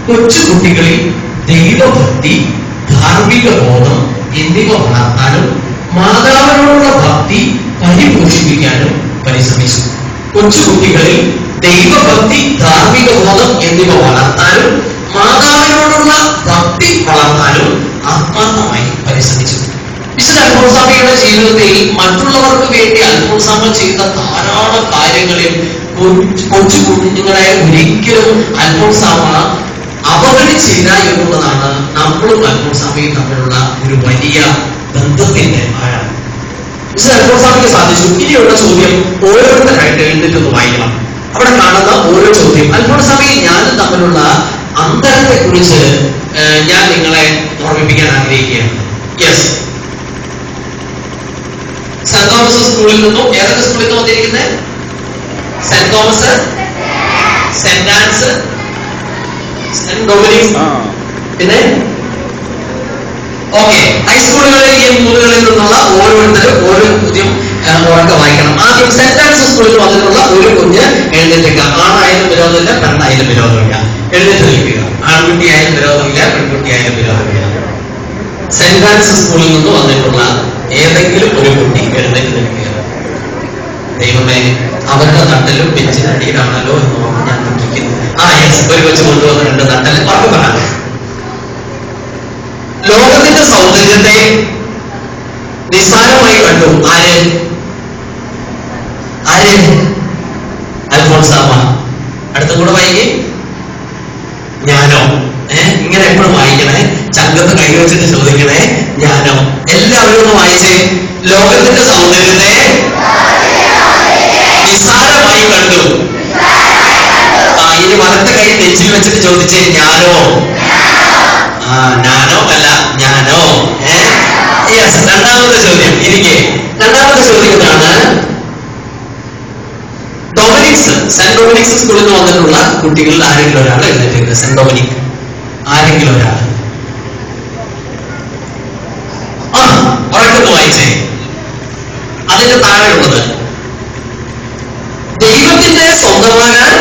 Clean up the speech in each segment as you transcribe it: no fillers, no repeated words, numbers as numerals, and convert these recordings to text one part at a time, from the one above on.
കൊച്ചുകുട്ടികളിൽ ദൈവഭക്തി, ധാർമ്മിക ബോധം എന്നിവ വളർത്താനും മാതാവിനോടുള്ള ഭക്തി പരിപോഷിപ്പിക്കാനും പരിശ്രമിച്ചു. കൊച്ചുകുട്ടികളിൽ ദൈവഭക്തി, ധാർമ്മിക ബോധം എന്നിവ വളർത്താനും മാതാവിനോടുള്ള ഭക്തി വളർത്താനും ആത്മാർത്ഥമായി പരിശ്രമിച്ചു. വിശുദ്ധ അൽഫോൻസാമ്മയുടെ ജീവിതത്തിൽ മറ്റുള്ളവർക്ക് വേണ്ടി അൽഫോൻസാമ്മ ചെയ്ത ധാരാളം കാര്യങ്ങളിൽ കൊച്ചു കുഞ്ഞുങ്ങളെ ഒരിക്കലും അൽഫോൻസാമ്മ അവഗണിച്ചില്ല എന്നുള്ളതാണ് നമ്മളും അൽഫോൻസാമ്മയും തമ്മിലുള്ള ഒരു വലിയ ബന്ധത്തിന്റെ ആഴം. വിശുദ്ധ അൽഫോൻസാമ്മയ്ക്ക് സാധിച്ചു. ഇനിയുള്ള ചോദ്യം ഓരോരുത്തരായിട്ട് എഴുന്നേറ്റ് വായിക്കണം. അവിടെ കാണുന്ന ഓരോ ചോദ്യം അൽഫോൻസാമ്മയും ഞാനും തമ്മിലുള്ള അന്തരത്തെ കുറിച്ച് ഞാൻ നിങ്ങളെ ഓർമ്മിപ്പിക്കാൻ ആഗ്രഹിക്കുകയാണ്. യെസ്, സെന്റ് തോമസ് സ്കൂളിൽ നിന്നും ഏതൊക്കെ സ്കൂളിൽ നിന്ന് വന്നിരിക്കുന്നത്? Saint Thomas, saint Anne's, saint Dominic's, പിന്നെ ഓക്കെ ഹൈസ്കൂളുകളിൽ ഈ മൂന്നുകളിൽ നിന്നുള്ള ഓരോരുത്തരും ഓരോ ചോദ്യം ഉറക്കെ വായിക്കണം. ആദ്യം സെന്റ് ആൻസ് സ്കൂളിൽ വന്നിട്ടുള്ള ഒരു കുഞ്ഞ് എഴുന്നേൽക്കുക. ആണായാലും വിരോധമില്ല, പെണ്ണായാലും വിരോധമില്ല, എഴുന്നേറ്റ് നിൽക്കുക. ആൺകുട്ടിയായാലും വിരോധമില്ല, പെൺകുട്ടിയായാലും വിരോധമില്ല. സെന്റ് ആൻസ് സ്കൂളിൽ നിന്ന് വന്നിട്ടുള്ള ഏതെങ്കിലും ഒരു കുട്ടി എഴുന്നേറ്റ് നിൽക്കുക. ദൈവമേ, അവരുടെ തട്ടലും ബെഞ്ചിനടിയിലാണല്ലോ എന്ന് ഞാൻ ചിന്തിക്കുന്നു. യെസ്, ഒരു വെച്ച് കൊണ്ടുവന്നിട്ടുണ്ട് തട്ടൽ. പറഞ്ഞു പറയാം. ലോകത്തിന്റെ സൗന്ദര്യത്തെ നിസ്സാരമായി കണ്ടു. ആര്? അൽഫോൻസാമ്മ. അടുത്ത കൂടെ വായിക്കേ. ഞാനോ? ഇങ്ങനെ എപ്പോഴും വായിക്കണേ, ചങ്കത്ത് കൈവച്ചിട്ട് ചോദിക്കണേ. ഞാനോ? എല്ലാവരും ഒന്ന് വായിച്ചേ. ലോകത്തിന്റെ സൗന്ദര്യത്തെ നിസ്സാരമായി കണ്ടു. ഇനി വലത്തെ കൈ നെഞ്ചിൽ വെച്ചിട്ട് ചോദിച്ചേ. ഞാനോ? ഞാനോ അല്ല, ഞാനോ? യെസ്. രണ്ടാമത്തെ ചോദ്യം. ഇരിക്കെ രണ്ടാമത്തെ ചോദ്യം ഇതാണ്. ഡൊമിനിക്സ്, സെന്റ് ഡൊമിനിക്സ് സ്കൂളിൽ നിന്ന് വന്നിട്ടുള്ള കുട്ടികളിൽ ആരെങ്കിലും ഒരാൾ എഴുന്നേറ്റ്? സെന്റ് ഡൊമിനിക് ആരെങ്കിലും ഒരാൾ ഉറക്കൊന്ന് വായിച്ചേ. അതിന്റെ താഴെയുള്ളത് ദൈവത്തിന്റെ സ്വന്തമാകാൻ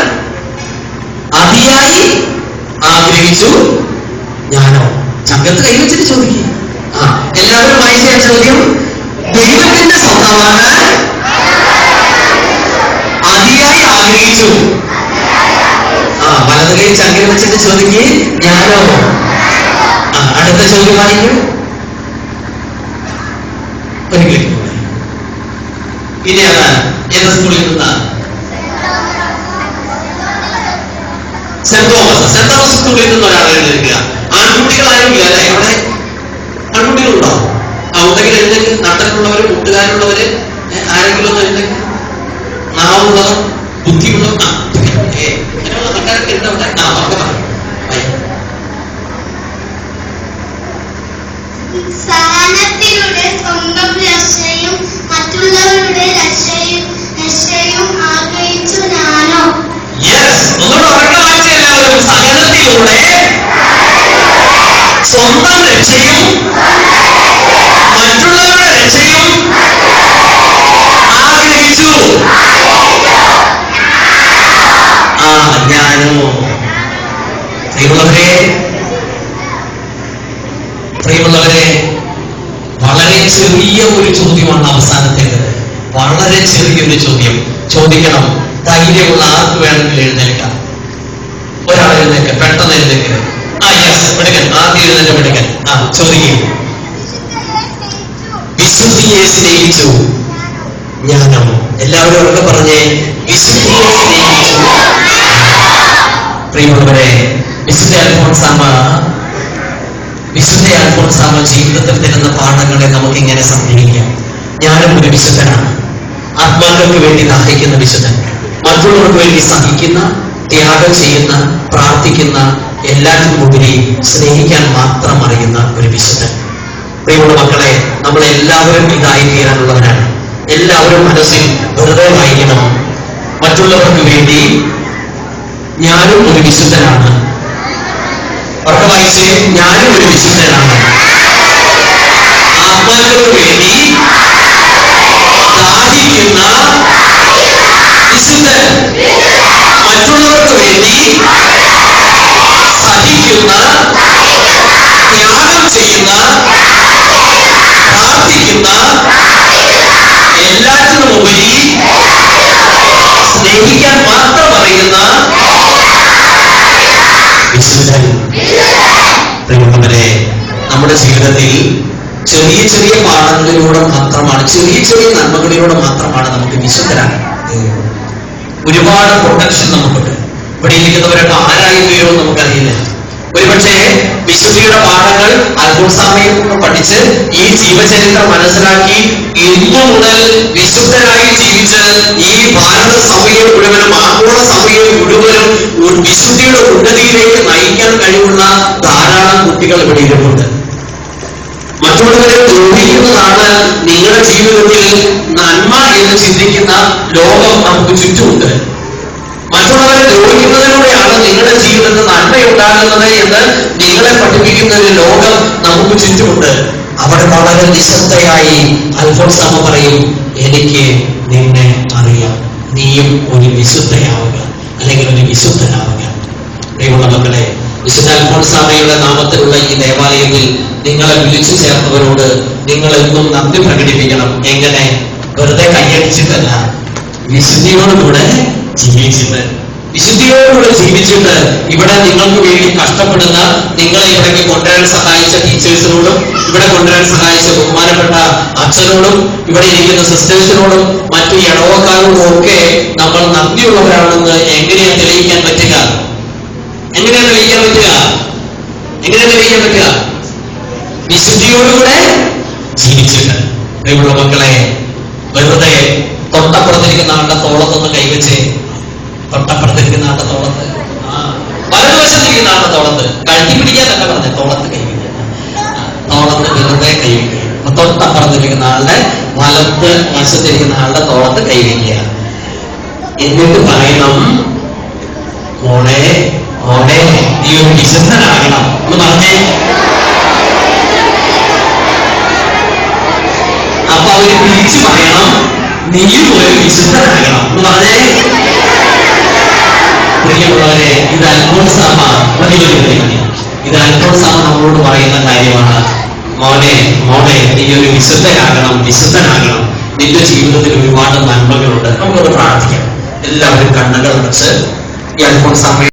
അതിയായി ആഗ്രഹിച്ചു. ഞാനോ? ചങ്കത്ത് കൈവച്ചിട്ട് ചോദിക്കുക. എല്ലാവരും വായിച്ച ചോദ്യം. ദൈവത്തിന്റെ സ്വന്തമാകാൻ അതിയായി ആഗ്രഹിച്ചു. വലത് കൈ ചങ്കയിൽ വെച്ചിട്ട് ചോദിക്കുക. ഞാനോ? അടുത്ത ചോദ്യം വായിക്കൂ. ഒരിക്കലും ഇനി അതാണ് ഏത് സ്കൂളിൽ നിന്നാണ്? സെന്റ് തോമസ് സ്കൂളിൽ നിന്ന് ഒരാൾ എഴുന്നേൽക്കുക. ആൺകുട്ടികളായിരിക്കില്ല അല്ലെ? അവിടെ ആൺകുട്ടികളുണ്ടോ? ഉണ്ടെങ്കിൽ എഴുന്നേക്ക്. നട്ടലുള്ളവര്, കൂട്ടുകാരുള്ളവര് ആരെങ്കിലും ഒന്ന് എഴുന്നേക്ക്. നാവുള്ളവർ, ബുദ്ധിയുള്ളവർ, അങ്ങനെയുള്ള ആൾക്കാരൊക്കെ ഉണ്ട് അവിടെ. സഹനത്തിലൂടെ സ്വന്തം രക്ഷയും മറ്റുള്ളവരുടെ രക്ഷയും ആഗ്രഹിച്ചു. ഞാനോ? യെസ്. എല്ലാവരും സഹനത്തിലൂടെ സ്വന്തം രക്ഷയും മറ്റുള്ളവരുടെ രക്ഷയും ആഗ്രഹിച്ചു. ഞാനോ? പ്രിയമുള്ളവരെ, വളരെ ചെറിയ ഒരു ചോദ്യമാണ് അവസാനത്തേത്. വളരെ ചെറിയൊരു ചോദ്യം ചോദിക്കണം. ധൈര്യമുള്ള ആർക്ക് വേണമെങ്കിലും എഴുന്നേൽക്കാം. ഒരാൾ എഴുന്നേൽക്കാം, പെട്ടെന്ന് എഴുന്നേൽക്കുക. യെസ്, എടുക്കൻ. ആദ്യം എഴുന്നേറ്റ് എടുക്കൻ. ചോദിക്കും. വിശുദ്ധിയെ സ്നേഹിച്ചു. ഞാനോ? എല്ലാവരും ഒക്കെ പറഞ്ഞേ. വിശുദ്ധിയെ സ്നേഹിച്ചു. പ്രിയമുള്ളവരെ, വിശുദ്ധ അൽഫോൻസാമ്മ ജീവിതത്തിൽ തരുന്ന പാഠങ്ങളെ നമുക്ക് ഇങ്ങനെ സംഗ്രഹിക്കാം. ഞാനും ഒരു വിശുദ്ധനാണ്. ആത്മാക്കൾക്ക് വേണ്ടി ദാഹിക്കുന്ന വിശുദ്ധൻ, മറ്റുള്ളവർക്ക് വേണ്ടി സഹിക്കുന്ന, ത്യാഗം ചെയ്യുന്ന, പ്രാർത്ഥിക്കുന്ന, എല്ലാറ്റിനുമുപരി സ്നേഹിക്കാൻ മാത്രം അറിയുന്ന ഒരു വിശുദ്ധൻ. പ്രിയമുള്ള മക്കളെ, നമ്മളെല്ലാവരും ഇതായി തീരാനുള്ളവരാണ്. എല്ലാവരും മനസ്സിൽ വെറുതെ വായിക്കണം. മറ്റുള്ളവർക്ക് വേണ്ടി ഞാനും ഒരു വിശുദ്ധനാണ്. ഉറക്കെ വായിച്ചേ. ഞാനും ഒരു വിശുദ്ധനാണ്. ആത്മാക്കൾക്ക് വേണ്ടി ദാഹിക്കുന്ന വിശുദ്ധൻ, മറ്റുള്ളവർക്ക് വേണ്ടി സഹിക്കുന്ന സഹിക്കുന്ന, ത്യാഗം ചെയ്യുന്ന, പ്രാർത്ഥിക്കുന്ന, എല്ലാറ്റിനും ഉപരി സ്നേഹിക്കാൻ മാത്രം അറിയുന്ന വിശുദ്ധൻ. പ്രിയമുള്ളവരെ, നമ്മുടെ ജീവിതത്തിൽ ചെറിയ ചെറിയ പാഠങ്ങളിലൂടെ മാത്രമാണ്, ചെറിയ ചെറിയ നന്മകളിലൂടെ മാത്രമാണ് നമുക്ക് വിശുദ്ധരാണ്. ഒരുപാട് പ്രൊട്ടക്ഷൻ നമുക്കുണ്ട്. ഇവിടെ ഇരിക്കുന്നവരൊക്കെ ആരായി തീരുമെന്ന് നമുക്കറിയില്ല. ഒരുപക്ഷെ വിശുദ്ധിയുടെ പാഠങ്ങൾ അൽഫോൻസാമയിൽ പഠിച്ച് ഈ ജീവചരിത്രം മനസ്സിലാക്കി ഇന്നു മുതൽ വിശുദ്ധരായി ജീവിച്ച് ഈ ഭാരത സഭയെ മുഴുവനും, ആഗോള സഭയെ മുഴുവനും വിശുദ്ധിയുടെ ഉന്നതിയിലേക്ക് നയിക്കാൻ കഴിവുള്ള ധാരാളം കുട്ടികൾ ഇവിടെ ഇരിപ്പുണ്ട്. മറ്റുള്ളവരെ ദ്രോഹിക്കുന്നതാണ് നിങ്ങളുടെ ജീവിതത്തിൽ നന്മ എന്ന് ചിന്തിക്കുന്ന ലോകം നമുക്ക് ചുറ്റുമുണ്ട്. മറ്റുള്ളവരെ ദ്രോഹിക്കുന്നതിലൂടെയാണ് നിങ്ങളുടെ ജീവിതത്തിൽ നന്മയുണ്ടാകുന്നത് എന്ന് നിങ്ങളെ പഠിപ്പിക്കുന്ന ഒരു ലോകം നമുക്ക് ചുറ്റുമുണ്ട്. അവിടെ വളരെ നിശബ്ദയായി അൽഫോൻസാമ്മ പറയും, എനിക്ക് നിന്നെ അറിയാം, നീയും ഒരു വിശുദ്ധയാവുക, അല്ലെങ്കിൽ ഒരു വിശുദ്ധനാവുക. പ്രിയമുള്ള മക്കളെ, വിശുദ്ധ അൽഫോൻസാമ്മയുടെ നാമത്തിലുള്ള ഈ ദേവാലയത്തിൽ നിങ്ങളെ വിളിച്ചു ചേർന്നവരോട് നിങ്ങൾ എന്നും നന്ദി പ്രകടിപ്പിക്കണം. എങ്ങനെ? വെറുതെ കൈയടിച്ചിട്ടല്ല, വിശുദ്ധിയോടുകൂടെ ജീവിച്ചിട്ട്, വിശുദ്ധിയോടുകൂടെ ജീവിച്ചിട്ട് ഇവിടെ നിങ്ങൾക്ക് വേണ്ടി കഷ്ടപ്പെടുന്ന, നിങ്ങളെ ഇവിടേക്ക് കൊണ്ടുവരാൻ സഹായിച്ച ടീച്ചേഴ്സിനോടും, ഇവിടെ കൊണ്ടുവരാൻ സഹായിച്ച ബഹുമാനപ്പെട്ട അച്ഛനോടും, ഇവിടെ ഇരിക്കുന്ന സിസ്റ്റേഴ്സിനോടും, മറ്റു ഇടവക്കാരോടും ഒക്കെ നമ്മൾ നന്ദിയുള്ളവരാണെന്ന് എങ്ങനെയാ തെളിയിക്കാൻ പറ്റുക? എങ്ങനെയാ തെളിയിക്കാൻ പറ്റുക? എങ്ങനെയാ തെളിയിക്കാൻ പറ്റുക? വിശുദ്ധിയോടുകൂടെ ജീവിച്ചിട്ട്. പ്രിയമുള്ള മക്കളെ, വെറുതെ തൊട്ടപ്പുറത്തിരിക്കുന്ന ആളുടെ തോളത്തൊന്ന് കൈവച്ച്, തൊട്ടപ്പുറത്തിരിക്കുന്ന ആളുടെ തോളത്ത്, വലതുവശത്തിരിക്കുന്ന ആളുടെ തോളത്ത്, കഴുത്തി പിടിക്കാനല്ല പറഞ്ഞത്, തോളത്ത് കൈവയ്ക്കുക. തോളത്ത് വെറുതെ കൈവയ്ക്കുക. തൊട്ടപ്പുറത്തിരിക്കുന്ന ആളുടെ വലത്ത് വശത്തിരിക്കുന്ന ആളുടെ തോളത്ത് കൈവയ്ക്കുക. എന്നിട്ട് പറയണം, മോളെ മോളെ നീ ഒരു വിശുദ്ധനാകണം എന്ന് പറഞ്ഞേ. അപ്പൊ അവര് തിരിച്ചു പറയണം, നീയും ഒരു വിശുദ്ധനാകണം എന്ന് പറഞ്ഞേ. പ്രിയമുള്ളവരെ, ഇത് അൽഫോൻസാമ്മ ഇത് അൽഫോൻസാമ്മ നമ്മളോട് പറയുന്ന കാര്യമാണ്. മോനെ മോനെ നീ ഒരു വിശുദ്ധനാകണം, വിശുദ്ധനാകണം. നിന്റെ ജീവിതത്തിൽ ഒരുപാട് നന്മകളുണ്ട്. നമുക്കൊന്ന് പ്രാർത്ഥിക്കാം. എല്ലാവരും കണ്ണുകൾ വെച്ച് ഈ അൽഫോൻസാമ്മ